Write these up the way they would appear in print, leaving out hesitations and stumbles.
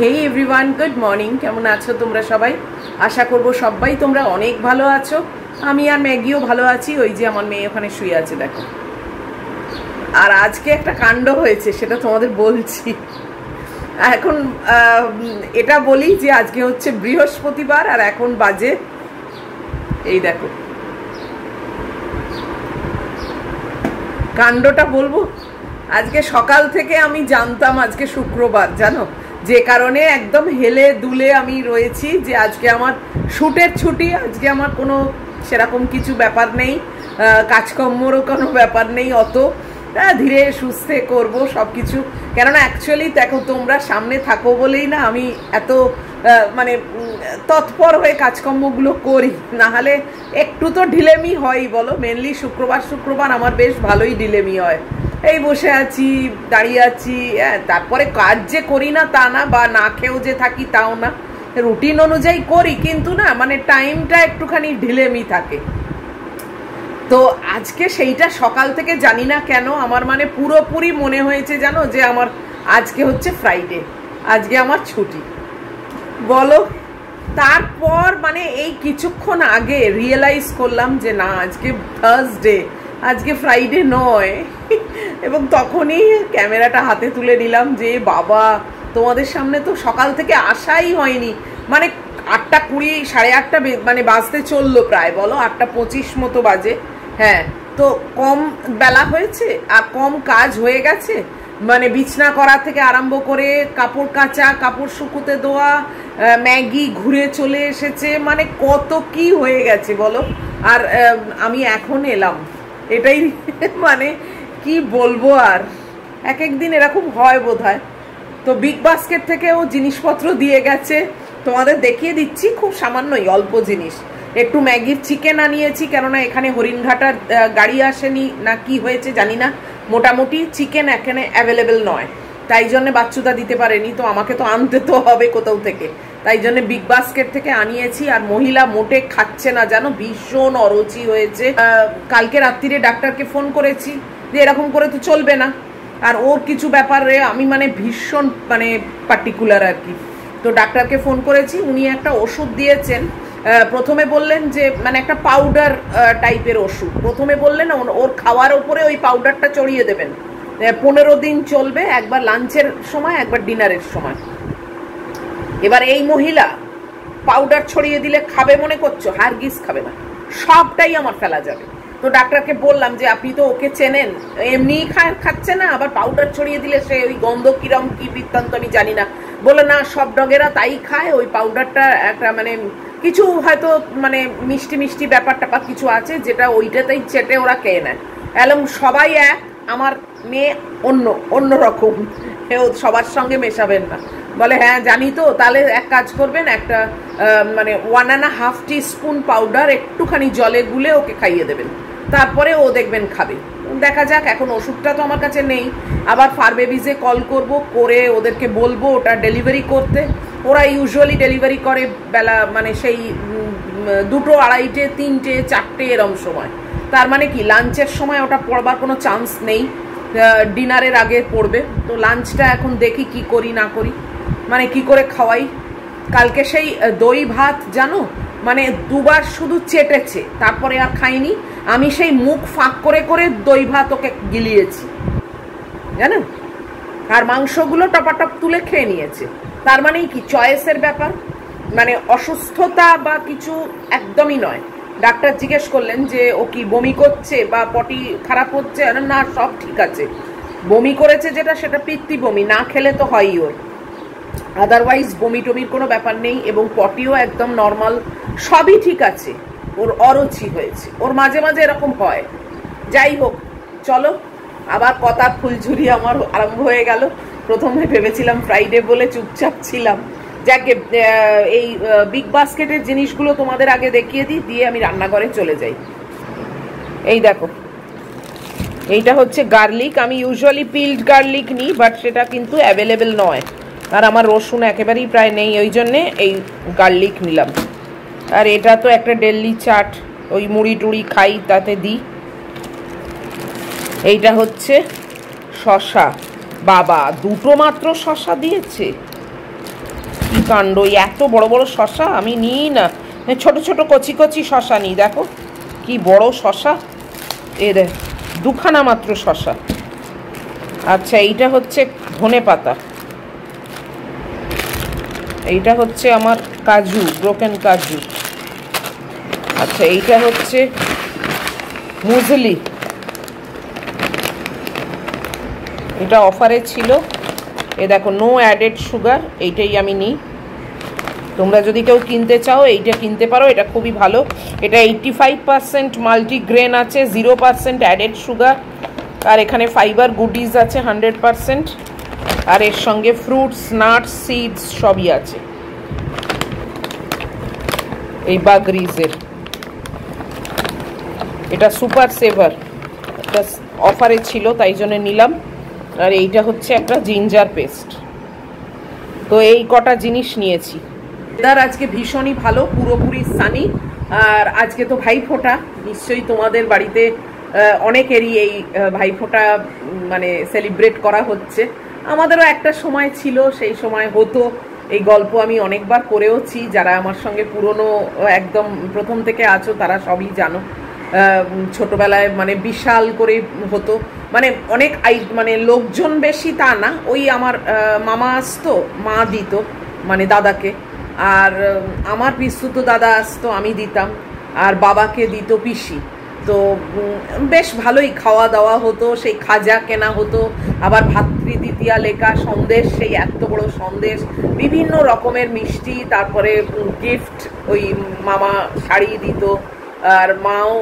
হেই everyone, good morning. কেমন আছো তোমরা সবাই? আশা করব সবাই তোমরা অনেক ভালো আছো। আমি আর ম্যাগিও ভালো আছি। ওই যে আমার মেয়ে ওখানে শুয়ে আছে, দেখো। আর আজকে একটা কাণ্ড হয়েছে, সেটা তোমাদের বলছি। এখন এটা বলি যে আজকে হচ্ছে বৃহস্পতিবার, আর এখন বাজে এই দেখো। কাণ্ডটা বলবো। আজকে সকাল থেকে আমি জানতাম আজকে শুক্রবার, জানো, যে কারণে একদম হেলে দুলে আমি রয়েছি যে আজকে আমার শুটের ছুটি। আজকে আমার কোনো সেরকম কিছু ব্যাপার নেই, কাজকর্মরও কোনো ব্যাপার নেই, অত ধীরে সুস্থে করব সব কিছু। কেননা অ্যাকচুয়ালি দেখো, তোমরা সামনে থাকো বলেই না আমি এত মানে তৎপর হয়ে কাজকর্মগুলো করি, নাহলে একটু তো ঢিলেমি হয়ই বলো। মেনলি শুক্রবার আমার বেশ ভালোই ঢিলেমি হয়। এই বসে আছি, দাঁড়িয়ে আছি, তারপরে কাজ যে করি না তা না, বা না খেয়েও যে থাকি তাও না, রুটিন অনুযায়ী করি, কিন্তু না মানে টাইমটা একটুখানি ঢিলেমি থাকে। তো আজকে সেইটা সকাল থেকে জানি না কেন আমার মানে পুরোপুরি মনে হয়েছে জানো, যে আমার আজকে হচ্ছে ফ্রাইডে, আজকে আমার ছুটি বলো। তারপর মানে এই কিছুক্ষণ আগে রিয়েলাইজ করলাম যে না, আজকে থার্সডে, আজকে ফ্রাইডে নয়। এবং তখনই ক্যামেরাটা হাতে তুলে নিলাম যে বাবা, তোমাদের সামনে তো সকাল থেকে আসাই হয়নি। মানে 8:20, 8:30 মানে বাজতে চললো প্রায়, বলো 8:25 মতো বাজে। হ্যাঁ, তো কম বেলা হয়েছে আর কম কাজ হয়ে গেছে। মানে বিছনা করা থেকে আরম্ভ করে কাপড় কাচা, কাপড় শুকুতে দেওয়া, ম্যাগি ঘুরে চলে এসেছে, মানে কত কি হয়ে গেছে বলো। আর আমি এখন এলাম, এটাই মানে কি বলবো। আর এক একদিন এরকম হয় বোধহয়। তো বিগ বাস্কেট থেকেও জিনিসপত্র দিয়ে গেছে, তোমাদের দেখিয়ে দিচ্ছি। খুব সামান্যই অল্প জিনিস। একটু ম্যাগির চিকেন আনিয়েছি, কেননা এখানে হরিণঘাটার গাড়ি আসেনি না কি হয়েছে জানি না, মোটামুটি চিকেন এখানে অ্যাভেলেবেল নয়, তাই জন্য বাচ্চুদা দিতে পারেনি, তো আমাকে তো আনতে তো হবে কোথাও থেকে। তাই জন্য বিগ বাস্কেট থেকে আনিয়েছি। আর মহিলা মোটে খাচ্ছে না জানো, ভীষণ অরুচি হয়েছে। কালকে রাত্রিরে ডাক্তারকে ফোন করেছি যে এরকম করে তো চলবে না, আর ওর কিছু ব্যাপারে আমি মানে ভীষণ মানে পার্টিকুলার আর কি। তো ডাক্তারকে ফোন করেছি, উনি একটা ওষুধ দিয়েছেন। প্রথমে বললেন যে মানে একটা পাউডার টাইপের ওষুধ, প্রথমে বললেন ওর খাওয়ার ওপরে ওই পাউডারটা চড়িয়ে দেবেন, 15 দিন চলবে, একবার লাঞ্চের সময় একবার ডিনারের সময়। এবার এই মহিলা পাউডার ছড়িয়ে দিলে খাবে মনে করছো? হারগিজ খাবে না, সবটাই আমার ফেলা যাবে। তো ডাক্তারকে বললাম যে আপনি তো ওকে চেনেন, এমনিই খাচ্ছে না, আবার পাউডার ছড়িয়ে দিলে সে ওই গন্ধ কিরম কি বৃত্তান্ত আমি জানি না। বলে না, সব ডগেরা তাই খায়, ওই পাউডারটা একটা মানে কিছু হয়তো মানে মিষ্টি মিষ্টি ব্যাপার ট্যাপার কিছু আছে, যেটা ওইটাতেই চেটে ওরা খেয়ে নেয়। এবং সবাই এক, আমার মেয়ে অন্য রকম, সবার সঙ্গে মেশাবেন না। বলে হ্যাঁ জানি তো, তাহলে এক কাজ করবেন, একটা মানে 1.5 টিস্পুন পাউডার একটুখানি জলে গুলে ওকে খাইয়ে দেবেন, তারপরে ও দেখবেন খাবে। দেখা যাক, এখন ওষুধটা তো আমার কাছে নেই। আবার ফারবেবিজে কল করব, করে ওদেরকে বলবো ওটা ডেলিভারি করতে। ওরা ইউজুয়ালি ডেলিভারি করে বেলা মানে সেই 2টো, 2:30, 3টে, 4টে এরম সময়। তার মানে কি লাঞ্চের সময় ওটা পড়বার কোনো চান্স নেই, ডিনারের আগে পড়বে। তো লাঞ্চটা এখন দেখি কি করি না করি, মানে কি করে খাওয়াই। কালকে সেই দই ভাত জানো, মানে 2বার শুধু চেটেছে, তারপরে আর খাইনি। আমি সেই মুখ ফাঁক করে করে দই ভাত ওকে গিলিয়েছি জানো, আর মাংসগুলো টপাটপ তুলে খেয়ে নিয়েছে। তার মানে কি চয়েসের ব্যাপার, মানে অসুস্থতা বা কিছু একদমই নয়। ডাক্তার জিজ্ঞেস করলেন যে ও কি বমি করছে বা পটি খারাপ হচ্ছে, না সব ঠিক আছে। বমি করেছে যেটা, সেটা পিত্তি বমি, না খেলে তো হয়ই ওর, আদারওয়াইজ বমি টমির কোনো ব্যাপার নেই। এবং পটিও একদম নর্মাল, সবই ঠিক আছে। ওর অরুচি হয়েছে, ওর মাঝে মাঝে এরকম হয়। যাই হোক, চলো, আবার কথার ফুলঝুরি আমার আরম্ভ হয়ে গেল। প্রথমে ভেবেছিলাম ফ্রাইডে বলে চুপচাপ ছিলাম। যাকে এই বিগ বাস্কেটের জিনিসগুলো তোমাদের আগে দেখিয়ে দিই, দিয়ে আমি রান্নাঘরে চলে যাই। এই দেখো, এইটা হচ্ছে গার্লিক। আমি ইউজুয়ালি পিল্ড গার্লিক নিই, বাট সেটা কিন্তু অ্যাভেলেবেল নয়, আর আমার রসুন একেবারেই প্রায় নেই, ওই জন্যে এই গার্লিক নিলাম। আর এটা তো একটা ডেলি চাট, ওই মুড়ি টুড়ি খাই তাতে দিই। এইটা হচ্ছে শসা, বাবা 2টো মাত্র শসা দিয়েছে, কাণ্ড! এত বড় বড় শশা আমি নিই না, ছোট ছোট কচি কচি শশা নিই। দেখো কি বড় শশা, দেখ দুখানা মাত্র শশা। আচ্ছা, এইটা হচ্ছে ধনে পাতা, এইটা হচ্ছে আমার কাজু, ব্রোকেন কাজু। আচ্ছা, এইটা হচ্ছে মুজলি, এটা অফারে ছিল। এ দেখো, নো অ্যাডেড সুগার, এইটাই আমি নিই। তোমরা যদি কেউ কিনতে চাও এইটা কিনতে পারো, এটা খুবই ভালো। এটা 85% মাল্টিগ্রেন আছে, 0% অ্যাডেড সুগার, আর এখানে ফাইবার গুডিজ আছে 100%, আর এর সঙ্গে ফ্রুটস, নাটস, সিডস সবই আছে। এই বাগরিজের এটা সুপার সেভার, এটা অফারে ছিল তাই জন্য নিলাম। আর এইটা হচ্ছে একটা জিঞ্জার পেস্ট। তো এই কটা জিনিস নিয়েছি। ওয়েদার আজকে ভীষণই ভালো, পুরোপুরি সানি। আর আজকে তো ভাইফোঁটা, নিশ্চয়ই তোমাদের বাড়িতে অনেকেরই এই ভাইফোঁটা মানে সেলিব্রেট করা হচ্ছে। আমাদেরও একটা সময় ছিল, সেই সময় হতো। এই গল্প আমি অনেকবার করেওছি, যারা আমার সঙ্গে পুরনো একদম প্রথম থেকে আছো তারা সবই জানো। ছোটবেলায় মানে বিশাল করে হতো, মানে অনেক মানে লোকজন বেশি তা না, ওই আমার মামা আসতো, মা দিত মানে দাদাকে, আর আমার পিসতুত দাদা আসতো, আমি দিতাম, আর বাবাকে দিত পিসি। তো বেশ ভালোই খাওয়া দাওয়া হতো, সেই খাজা কেনা হতো, আবার ভাতৃদ্বিতীয়া লেখা সন্দেশ, সেই এত বড় সন্দেশ, বিভিন্ন রকমের মিষ্টি, তারপরে গিফট, ওই মামা শাড়ি দিত, আর মাও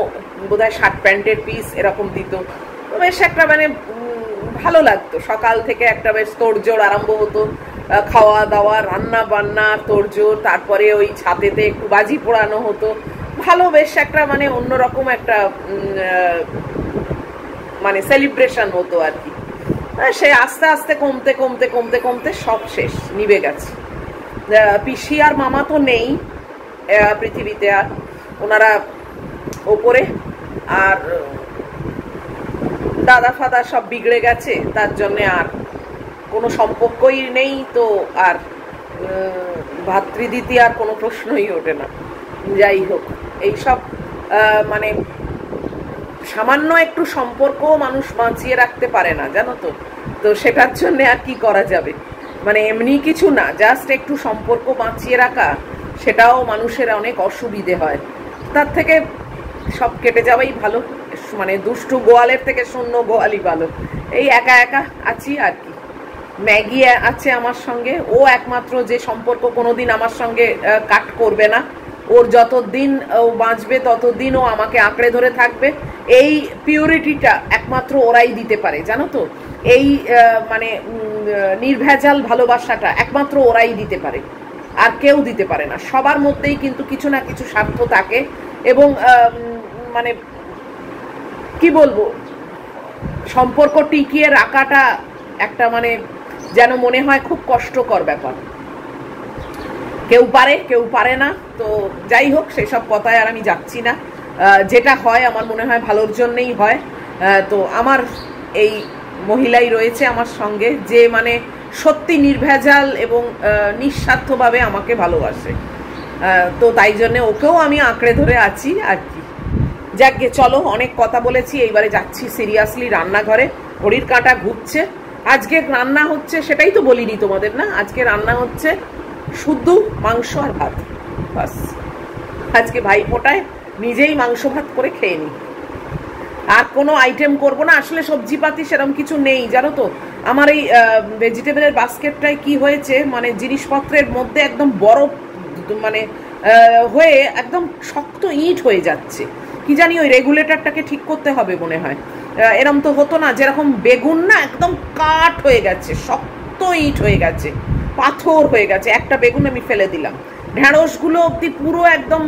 বোধহয় শার্ট প্যান্টের পিস এরকম দিত। বেশ একটা মানে ভালো লাগতো। সকাল থেকে একটা বেশ তোড়জোড় আরম্ভ হতো, খাওয়া দাওয়া, রান্না বান্না, তোড়জোড়, তারপরে ওই ছাদেতে একটু বাজি পোড়ানো হতো। ভালো, বেশ একটা মানে অন্যরকম একটা মানে সেলিব্রেশন হতো আর কি। সে আস্তে আস্তে কমতে কমতে কমতে কমতে সব শেষ, নিভে গেছে। পিসি আর মামা তো নেই পৃথিবীতে, আর ওনারা ওপরে, আর দাদা ফাদা সব বিগড়ে গেছে, তার জন্যে আর কোনো সম্পর্কই নেই। তো আর ভাতৃদ্বিতীয়ার কোনো প্রশ্নই ওঠে না। যাই হোক, এইসব মানে সামান্য একটু সম্পর্ক মানুষ বাঁচিয়ে রাখতে পারে না, জানো তো। তো সেটার জন্য আর কি করা যাবে, মানে এমনি কিছু না, জাস্ট একটু সম্পর্ক বাঁচিয়ে রাখা, সেটাও মানুষের অনেক অসুবিধে হয়। তার থেকে সব কেটে যাওয়াই ভালো, মানে দুষ্টু গোয়ালের থেকে শূন্য গোয়ালই ভালো। এই একা একা আছি আর কি। ম্যাগি আছে আমার সঙ্গে, ও একমাত্র যে সম্পর্ক কোনোদিন আমার সঙ্গে কাট করবে না। ওর যতদিন ও বাঁচবে ততদিন ও আমাকে আঁকড়ে ধরে থাকবে। এই পিউরিটিটা একমাত্র ওরাই দিতে পারে, জানো তো। এই মানে নির্ভেজাল ভালোবাসাটা একমাত্র ওরাই দিতে পারে, আর কেউ দিতে পারে না। সবার মধ্যেই কিন্তু কিছু না কিছু স্বার্থ থাকে, এবং মানে কি বলবো, সম্পর্ক টিকিয়ে রাখাটা একটা মানে যেন মনে হয় খুব কষ্টকর ব্যাপার। কেউ পারে, কেউ পারে না। তো যাই হোক, সেসব কথায় আর আমি যাচ্ছি না। যেটা হয় আমার মনে হয় ভালোর জন্যেই হয়। তো আমার এই মহিলাই রয়েছে আমার সঙ্গে, যে মানে সত্যি নির্ভেজাল এবং নিঃস্বার্থভাবে আমাকে ভালোবাসে। তো তাই জন্যে ওকেও আমি আঁকড়ে ধরে আছি আর কি। যাকে, চলো অনেক কথা বলেছি, এইবারে যাচ্ছি সিরিয়াসলি রান্নাঘরে। ঘড়ির কাঁটা ঘুরছে। আজকে রান্না হচ্ছে, সেটাই তো বলিনি তোমাদের, না আজকে রান্না হচ্ছে শুধু মাংস আর ভাত, বাস। আজকে ভাইফোঁটায় নিজেই মাংস ভাত করে খেয়ে নিই, আর কোনো আইটেম করবো না। আসলে সবজিপাতি সেরকম কিছু নেই, জানো তো। আমার এই ভেজিটেবলের বাস্কেটটায় কি হয়েছে, মানে জিনিসপত্রের মধ্যে একদম বরফ মানে হয়ে একদম শক্ত ইট হয়ে যাচ্ছে। কি জানি, ওই রেগুলেটরটাকে ঠিক করতে হবে মনে হয়। এরম তো হতো না, যেরকম বেগুন না একদম কাঠ হয়ে গেছে, শক্ত ইট হয়ে গেছে, পাথর হয়ে গেছে। একটা বেগুন আমি ফেলে দিলাম। ঢেঁড়সগুলো অব্দি পুরো একদম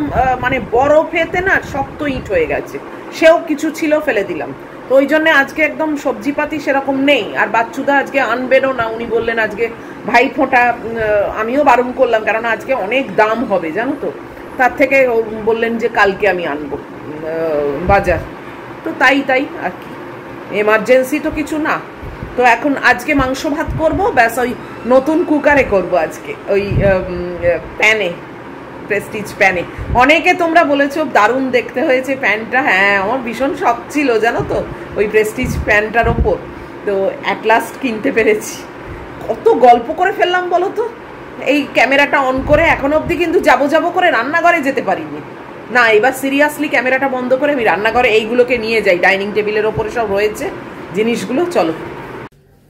মানে বরফেতে না শক্ত ইট হয়ে গেছে, সেও কিছু ছিল, ফেলে দিলাম। তো ওই জন্য আজকে একদম সবজিপাতি সেরকম নেই। আর বাচ্চুদা আজকে আনবেনও না, উনি বললেন আজকে ভাইফোঁটা। আমিও বারণ করলাম, কারণ আজকে অনেক দাম হবে, জানো তো। তার থেকে বললেন যে কালকে আমি আনবো বাজার। তো তাই আর কি, এমার্জেন্সি তো কিছু না। তো এখন আজকে মাংস ভাত করবো, ব্যাস। ওই নতুন কুকারে করব আজকে, ওই প্যানে, প্রেস্টিজ প্যানে। অনেকে তোমরা বলেছো দারুণ দেখতে হয়েছে প্যানটা। হ্যাঁ, আমার ভীষণ শখ ছিল জানো তো ওই প্রেস্টিজ প্যানটার ওপর। তো অ্যাট লাস্ট কিনতে পেরেছি। কত গল্প করে ফেললাম বলো তো এই ক্যামেরাটা অন করে। এখন অবধি কিন্তু যাবো করে রান্নাঘরে যেতে পারিনি। না, এবার সিরিয়াসলি ক্যামেরাটা বন্ধ করে আমি রান্নাঘরে এইগুলোকে নিয়ে যাই। ডাইনিং টেবিলের ওপরে সব রয়েছে জিনিসগুলো। চলো।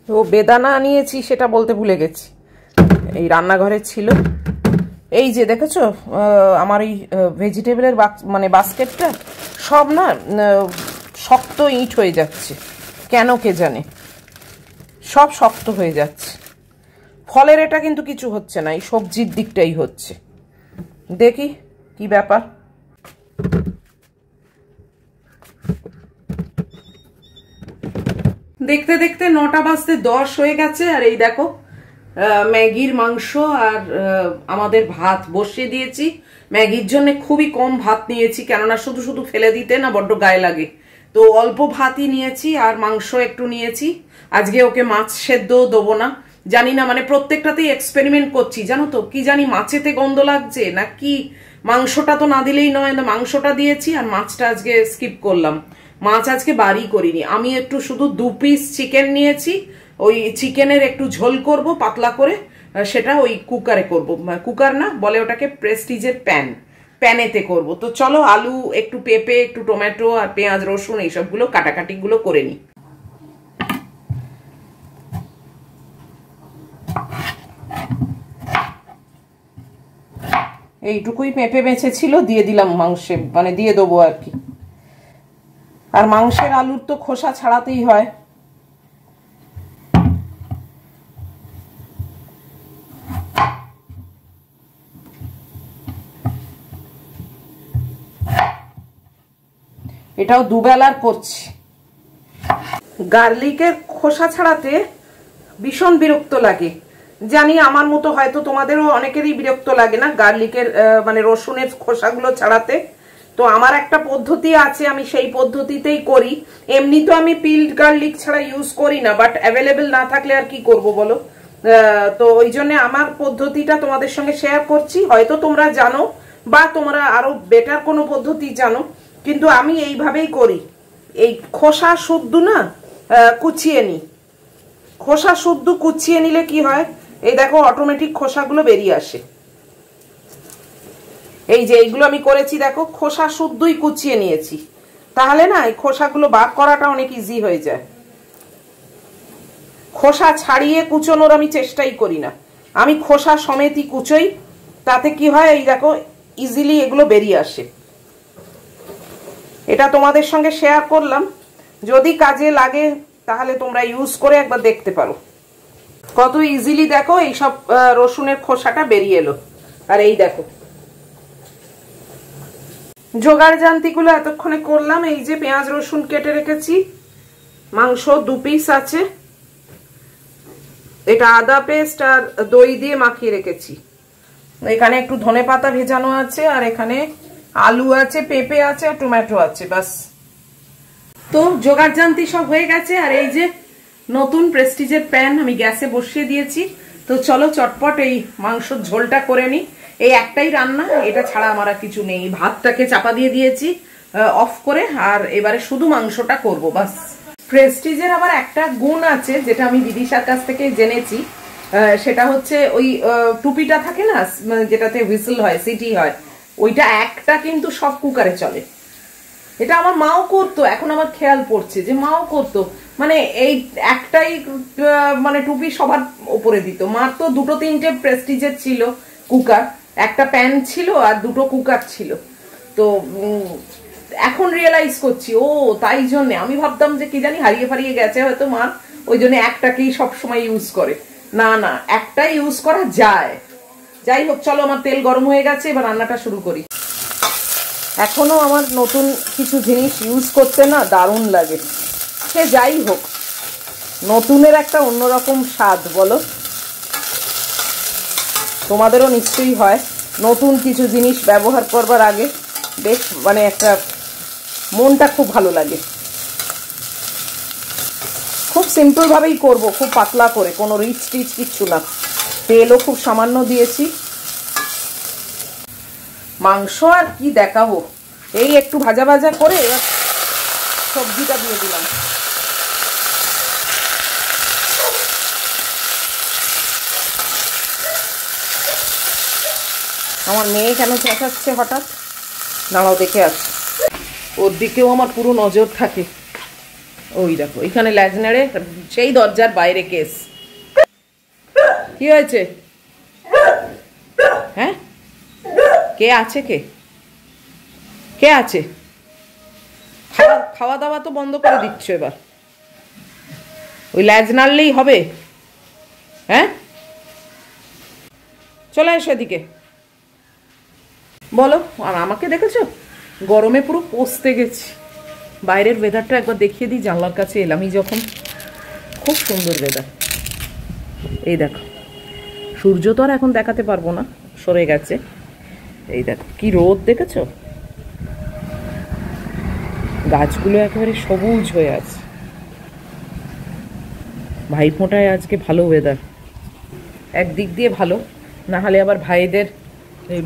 তো বেদানা নিয়েছি সেটা বলতে ভুলে গেছি, এই রান্নাঘরে ছিল। এই যে দেখেছো আমার এই ভেজিটেবলের মানে বাস্কেটটা সব না শক্ত ইট হয়ে যাচ্ছে, কেন কে জানে, সব শক্ত হয়ে যাচ্ছে। ফলের এটা কিন্তু কিছু হচ্ছে না, এই সবজির দিকটাই হচ্ছে। দেখি কি ব্যাপার। দেখতে দেখতে 9টা বাজতে 10 হয়ে গেছে। আর এই দেখো ম্যাগির মাংস আর আমাদের ভাত বসিয়ে দিয়েছি। ম্যাগির জন্য খুবই কম ভাত নিয়েছি, কেননা শুধু শুধু ফেলে দিতে না বড্ড গায়ে লাগে। তো অল্প ভাতই নিয়েছি আর মাংস একটু নিয়েছি। আজকে ওকে মাছ সেদ্ধও দেবো না, জানি না, মানে প্রত্যেকটাতেই এক্সপেরিমেন্ট করছি জানো তো। কি জানি মাছেতে গন্ধ লাগছে না কি, মাংসটা তো না দিলেই নয়, না মাংসটা দিয়েছি আর মাছটা আজকে স্কিপ করলাম। মাছ আজকে বাড়ি করিনি, আমি একটু শুধু 2 পিস চিকেন নিয়েছি। ওই চিকেনের একটু ঝোল করব পাতলা করে, সেটা ওই কুকারে করব। কুকার না বলে ওটাকে, প্রেস্টিজের প্যানেতে করব। তো চলো আলু, একটু পেঁপে, একটু টমেটো আর পেঁয়াজ রসুন এইসবগুলো কাটাকাটিগুলো করে নিই। এইটুকুই পেঁপে বেঁচে ছিল, দিয়ে দিলাম মাংসে, মানে দিয়ে দেবো আর কি। আর মাংসের আলুর তো খোসা ছাড়াতেই হয়। এটাও দুবেলার করছি। গার্লিকের খোসা ছাড়াতে ভীষণ বিরক্ত লাগে, জানি আমার মতো হয়তো তোমাদেরও অনেকেরই বিরক্ত লাগে না গার্লিকের মানে রসুনের খোসাগুলো ছাড়াতে। তো আমার একটা পদ্ধতি আছে, আমি সেই পদ্ধতিতেই করি। এমনি তো আমি পিল্ড গার্লিক ছাড়া ইউজ করি না, বাট অ্যাভেলেবেল না থাকলে আর কি করব বলো। তো ওই জন্য আমার পদ্ধতিটা তোমাদের সঙ্গে শেয়ার করছি। হয়তো তোমরা জানো বা তোমরা আরো বেটার কোনো পদ্ধতি জানো, কিন্তু আমি এইভাবেই করি। এই খোসা শুদ্ধ না কুচিয়ে নিই। খোসা শুদ্ধ কুচিয়ে নিলে কি হয়, এই দেখো অটোমেটিক খোসাগুলো বেরিয়ে আসে। এই যে এইগুলো আমি করেছি দেখো, খোসা শুদ্ধই কুচিয়ে নিয়েছি, তাহলে না এই খোসাগুলো বার করাটা অনেক ইজি হয়ে যায়। খোসা ছাড়িয়ে কুচোনোর আমি চেষ্টাই করি না, আমি খোসা সমেতই কুচোই। তাতে কি হয়, এই দেখো ইজিলি এগুলো বেরিয়ে আসে। এটা তোমাদের সঙ্গে শেয়ার করলাম, যদি কাজে লাগে তাহলে তোমরা ইউজ করে একবার দেখতে পারো। কত ইজিলি দেখো এইসব রসুনের খোসাটা বেরিয়ে এলো। আর এই দেখো জোগাড় জান্তিগুলো এতক্ষণে করলাম। এই যে পেঁয়াজ রসুন কেটে রেখেছি, মাংস 2 পিস আছে, এটা আদা পেস্ট আর দই দিয়ে মাখিয়ে রেখেছি। এখানে একটু ধনেপাতা ভেজানো আছে, আর এখানে আলু আছে, পেঁপে আছে আর টমেটো আছে, বাস। তো জোগাড় জান্তি সব হয়ে গেছে। আর এই যে নতুন প্রেস্টিজের প্যান আমি গ্যাসে বসিয়ে দিয়েছি। তো চলো চটপট এই মাংসর ঝোলটা করে নিই। এই একটাই রান্না, এটা ছাড়া আমার আর কিছু নেই। ভাতটাকে চাপা দিয়ে দিয়েছি অফ করে, আর এবারে শুধু মাংসটা করব বাস। প্রেস্টিজের আবার একটা গুণ আছে যেটা আমি বিদিশার কাছ থেকে জেনেছি, সেটা হচ্ছে ওই টুপিটা থাকে না যেটাতে হুইসেল হয়, সিটি হয়, ওইটা একটা কিন্তু সব কুকারে চলে। এটা আমার মাও করতো, এখন আমার খেয়াল পড়ছে যে মাও করতো, মানে এই একটাই মানে টুপি সবার উপরে দিত। মার তো 2-3টে প্রেস্টিজের ছিল কুকার, একটা প্যান ছিল আর 2টো কুকার ছিল। তো এখন রিয়েলাইজ করছি, ও তাই জন্যে। আমি ভাবতাম যে কি জানি হারিয়ে ফারিয়ে গেছে হয়তো মার, ওই জন্য একটাকেই সবসময় ইউজ করে। না না, একটাই ইউজ করা যায়। যাই হোক, চলো আমার তেল গরম হয়ে গেছে, এবার রান্নাটা শুরু করি। এখনো আমার নতুন কিছু জিনিস ইউজ করতে না দারুণ লাগে। সে যাই হোক, নতুনের একটা অন্যরকম স্বাদ বলো। তোমাদেরও নিশ্চয়ই হয়, নতুন কিছু জিনিস ব্যবহার করবার আগে বেশ মানে একটা মনটা খুব ভালো লাগে। খুব সিম্পল ভাবেই করব, খুব পাতলা করে, কোনো রিচ টিচ কিচ্ছু না। তেলও খুব সামান্য দিয়েছি। মাংস আর কি দেখাবো, এই একটু ভাজা ভাজা করে এবার সবজিটা দিয়ে দিলাম। আমার মেয়ে কেন চেঁচাচ্ছে হঠাৎ, দাঁড়াও দেখে আসছে। ওর দিকেও আমার পুরো নজর থাকে। ওই দেখো এখানে ল্যাজ নেড়ে, সেই দরজার বাইরে কেস। কি হয়েছে? হ্যাঁ, কে আছে? কে আছে? খাওয়া দাওয়া তো বন্ধ করে দিচ্ছ এবার, ওই ল্যাজ নাড়লেই হবে? হ্যাঁ, চলে এসো এদিকে। বলো। আর আমাকে দেখেছো গরমে পুরো পচতে গেছি। বাইরের ওয়েদারটা একবার দেখিয়ে দিই, জানলার কাছে এলামই যখন। খুব সুন্দর ওয়েদার। এই দেখো, সূর্য তো আর এখন দেখাতে পারবো না, সরে গেছে। এই দেখো কি রোদ, দেখেছো? গাছগুলো একেবারে সবুজ হয়ে আছে। ভাইফোঁটায় আজকে ভালো ওয়েদার, একদিক দিয়ে ভালো, না হলে আবার ভাইদের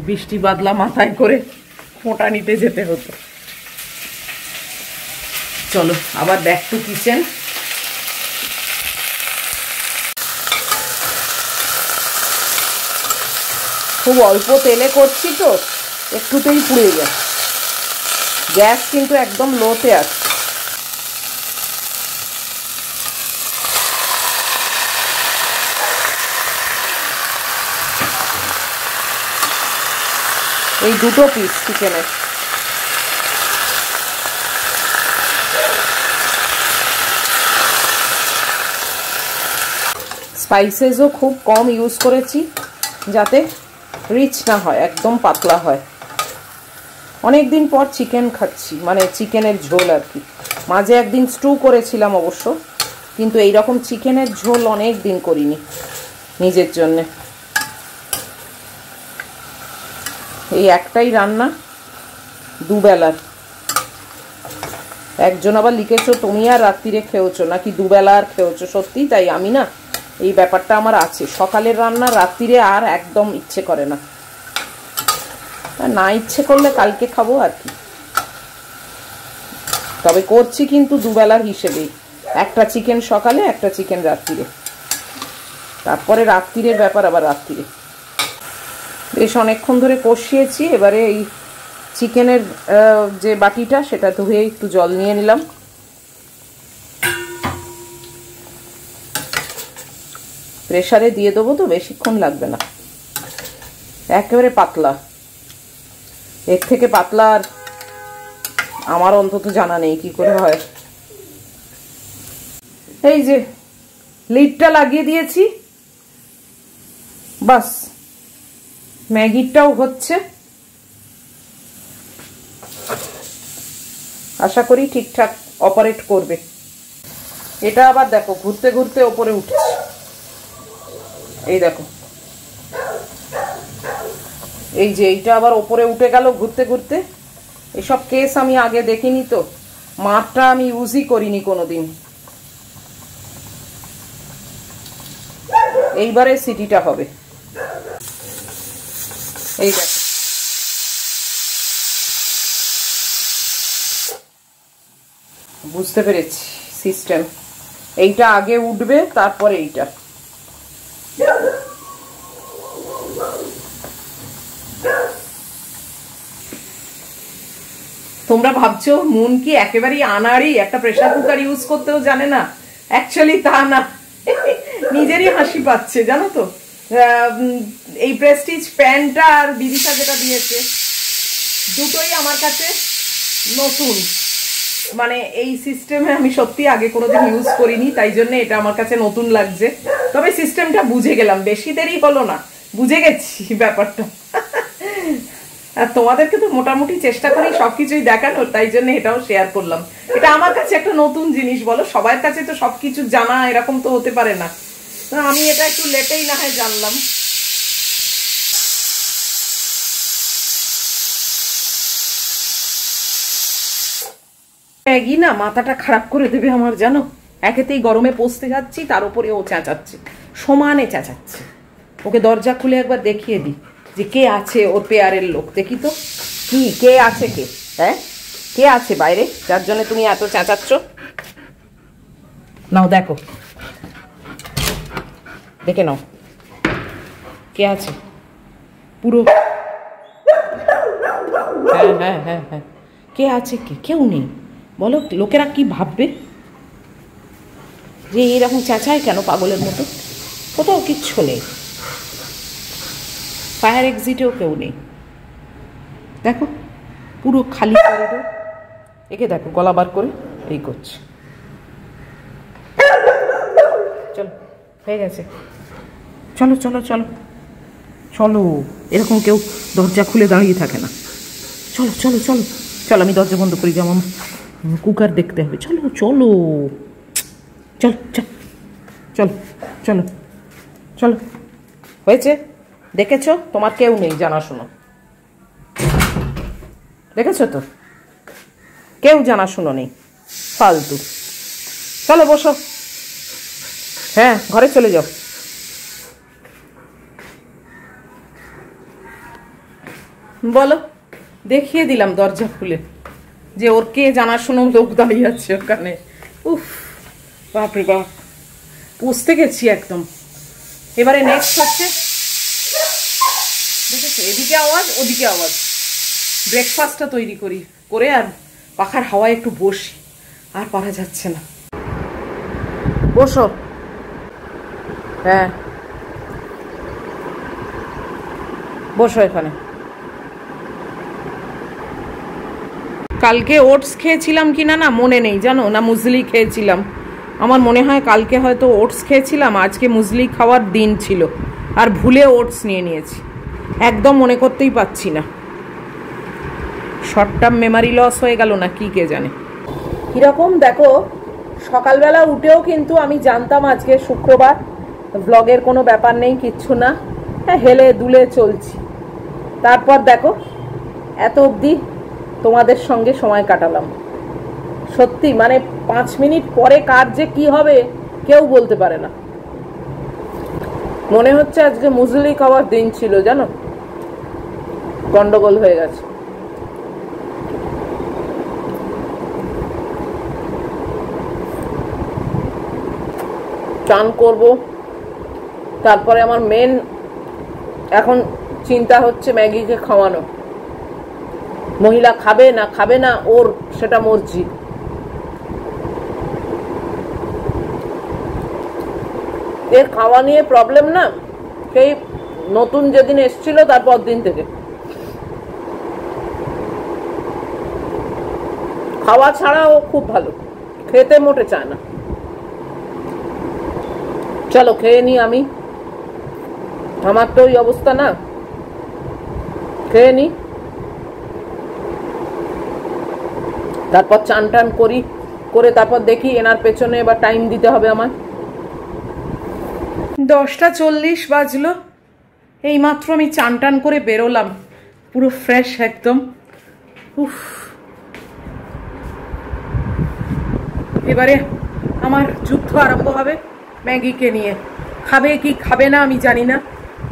বৃষ্টি বাদলা মাথায় করে ফোঁটা নিতে যেতে হতো। চলো আবার ব্যাক টু কিচেন। খুব অল্প তেলে করছি তো, একটুতেই পুড়ে যায়। গ্যাস কিন্তু একদম লোতে আছে। এই দুটো পিস চিকেনের। স্পাইসেসও খুব কম ইউজ করেছি, যাতে রিচ না হয়, একদম পাতলা হয়। অনেক দিন পর চিকেন খাচ্ছি, মানে চিকেনের ঝোল আর কি। মাঝে একদিন স্টু করেছিলাম অবশ্য, কিন্তু এইরকম চিকেনের ঝোল অনেক দিন করিনি নিজের জন্যে। এই একটাই রান্না, দুবেলার। একজন আবার লিখেছো তুমি আর রাত্রিরে খেয়েছো নাকি দুবেলা আর খেয়েছো। সত্যি তাই, আমি না এই ব্যাপারটা আমার আছে, সকালের রান্না রাত্রিরে আর একদম ইচ্ছে করে না, না ইচ্ছে করলে কালকে খাবো আর কি। তবে করছি কিন্তু দুবেলার হিসেবেই, একটা চিকেন সকালে, একটা চিকেন রাত্রিরে, তারপরে রাত্রিরের ব্যাপার আবার রাত্রিরে। বেশ অনেকক্ষণ ধরে কষিয়েছি। এবারে এই চিকেনের যে বাটিটা, সেটা ধুয়ে একটু জল নিয়ে নিলাম। প্রেসারে দিয়ে দেবো তো, বেশিক্ষণ লাগবে না, একেবারে পাতলা। এর থেকে পাতলা আর আমার অন্তত জানা নেই কি করে হয়। এই যে লিডটা লাগিয়ে দিয়েছি, বাস। ম্যাগিটাও হচ্ছে, আশা করি ঠিকঠাক অপারেট করবে। এটা আবার দেখো ঘুরতে ঘুরতে ওপরে উঠছে, এই দেখো, এই যে এইটা আবার ওপরে উঠে গেল ঘুরতে ঘুরতে। এসব কেস আমি আগে দেখিনি তো, মাঠটা আমি ইউজই করিনি কোনোদিন। এইবারে সিটিটা হবে। এই দেখো, বুঝতে পেরেছি সিস্টেম। এইটা আগে উঠবে, তারপরে এইটা। তোমরা ভাবছো মুন কি একেবারেই আনাড়ি, একটা প্রেসার কুকার ইউজ করতেও জানে না? অ্যাকচুয়ালি তা না, নিজেরই হাসি পাচ্ছে জানো তো। এই প্রেস্টিজ প্যানটা আর বিদিশা যেটা দিয়েছে, দুটোই আমার কাছে নতুন। মানে এই সিস্টেমে আমি সত্যি আগে কোনোদিন ইউজ করিনি, তাই জন্য এটা আমার কাছে নতুন লাগছে। তবে সিস্টেমটা বুঝে গেলাম, বেশি দেরি হলো না, বুঝে গেছি ব্যাপারটা। আর তোমাদেরকে তো মোটামুটি চেষ্টা করি সবকিছুই দেখানোর, তাই জন্য এটাও শেয়ার করলাম। এটা আমার কাছে একটা নতুন জিনিস, বলো। সবার কাছে তো সবকিছু জানা এরকম তো হতে পারে না, আমি এটা একটু লেটেই না হয় জানলাম। ম্যাগি না মাথাটা খারাপ করে দেবে আমার, জানো। একেতেই গরমে পচতে যাচ্ছি, তার উপরে ও চেঁচাচ্ছে, সমানে চেঁচাচ্ছে। ওকে দরজা খুলে একবার দেখিয়ে দিই যে কে আছে ওর পেয়ারের লোক। দেখি তো কি কে আছে, কে হ্যাঁ কে আছে বাইরে যার জন্য তুমি এত চেঁচাচ্ছ? নাও দেখো, দেখে নাও কে আছে পুরো। হ্যাঁ হ্যাঁ হ্যাঁ হ্যাঁ, কে আছে? কে? কেউ নেই। বলো লোকেরা কি ভাববে যে এরকম চেঁচায় কেন পাগলের মতো? কোথাও কিচ্ছু নেই, ফায়ার এক্সিটেও কেউ নেই। দেখো পুরো খালি করিডোর। একে দেখো গলা বার করে এই করছে। চলো হয়ে গেছে, চলো চলো চলো চলো। এরকম কেউ দরজা খুলে দাঁড়িয়ে থাকে না। চলো চলো চলো চলো, আমি দরজা বন্ধ করি, যেমন কুকার দেখতে হবে। চলো চলো চলো চলো চলো চলো। হয়েছে, দেখেছো? তোমার কেউ নেই জানাশুনো, দেখেছো তো? কেউ জানাশুনো নেই, ফালতু। চলো বসো, হ্যাঁ ঘরে চলে যাও। বলো, দেখিয়ে দিলাম দরজা খুলে যে ওর কে জানাশুনো লোক দাঁড়িয়ে আছে ওখানে। উফ বাপরে বাপ, পুষতে গেছি একদম। এবারে নেক্সট হচ্ছে, দেখেছো এদিকে আওয়াজ ওদিকে আওয়াজ। ব্রেকফাস্টটা তৈরি করি, করে আর পাখার হাওয়ায় একটু বসি, আর পারা যাচ্ছে না। বসো, হ্যাঁ বসো এখানে। কালকে ওটস খেয়েছিলাম কিনা না মনে নেই জানো, না মুসলি খেয়েছিলাম। আমার মনে হয় কালকে হয়তো ওটস খেয়েছিলাম, আজকে মুসলি খাওয়ার দিন ছিল, আর ভুলে ওটস নিয়ে নিয়েছি। একদম মনে করতেই পারছি না, শর্ট টার্ম মেমারি লস হয়ে গেল না কি কে জানে। কিরকম দেখো, সকালবেলা উঠেও কিন্তু আমি জানতাম আজকে শুক্রবার, ব্লগের কোনো ব্যাপার নেই, কিচ্ছু না, হ্যাঁ হেলে দুলে চলছি। তারপর দেখো এত অবধি তোমাদের সঙ্গে সময় কাটালাম। সত্যি মানে 5 মিনিট পরে কার যে কি হবে কেউ বলতে পারে না। মনে হচ্ছে আজকে মুসলি খাওয়ার দিন ছিল জানো, গন্ডগোল হয়ে গেছে। চান করব, তারপরে আমার মেন এখন চিন্তা হচ্ছে ম্যাগিকে খাওয়ানো। মহিলা খাবে না খাবে না ওর সেটা মর্জি। এর খাওয়া নিয়ে প্রবলেম না, সেই নতুন যেদিন এসছিল তারপর দিন থেকে খাওয়া ছাড়া ও খুব ভালো, খেতে মোটে চায় না। চলো খেয়ে নি আমি, আমার তো ওই অবস্থা না, খেয়ে নি, তারপর চান টান করি, করে তারপর দেখি এনার পেছনে এবার টাইম দিতে হবে আমার। 10টা 40 বাজলো, এইমাত্র আমি চান টান করে বেরোলাম, পুরো ফ্রেশ একদম। উফ, এবারে আমার যুদ্ধ আরম্ভ হবে ম্যাগিকে নিয়ে। খাবে কি খাবে না আমি জানি না,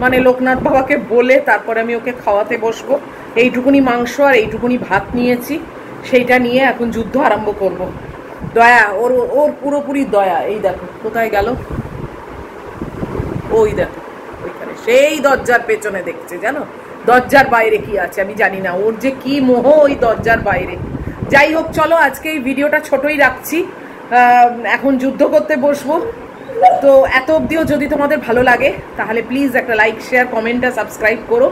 মানে লোকনাথ বাবাকে বলে তারপরে আমি ওকে খাওয়াতে বসবো। এইটুকুনি মাংস আর এইটুকুনি ভাত নিয়েছি, সেইটা নিয়ে এখন যুদ্ধ আরম্ভ করব। দয়া, ওর ওর পুরোপুরি দয়া। এই দেখো কোথায় গেল, ওই দেখো ওইখানে, সেই দরজার পেছনে দেখছে জানো। দরজার বাইরে কি আছে আমি জানি না, ওর যে কি মোহ ওই দরজার বাইরে। যাই হোক চলো আজকে এই ভিডিওটা ছোটই রাখছি, এখন যুদ্ধ করতে বসবো। তো এত অবধিও যদি তোমাদের ভালো লাগে তাহলে প্লিজ একটা লাইক শেয়ার কমেন্ট আর সাবস্ক্রাইব করো।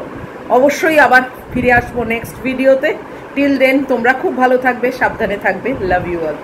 অবশ্যই আবার ফিরে আসবো নেক্সট ভিডিওতে। টিল দেন তোমরা খুব ভালো থাকবে, সাবধানে থাকবে। Love you all.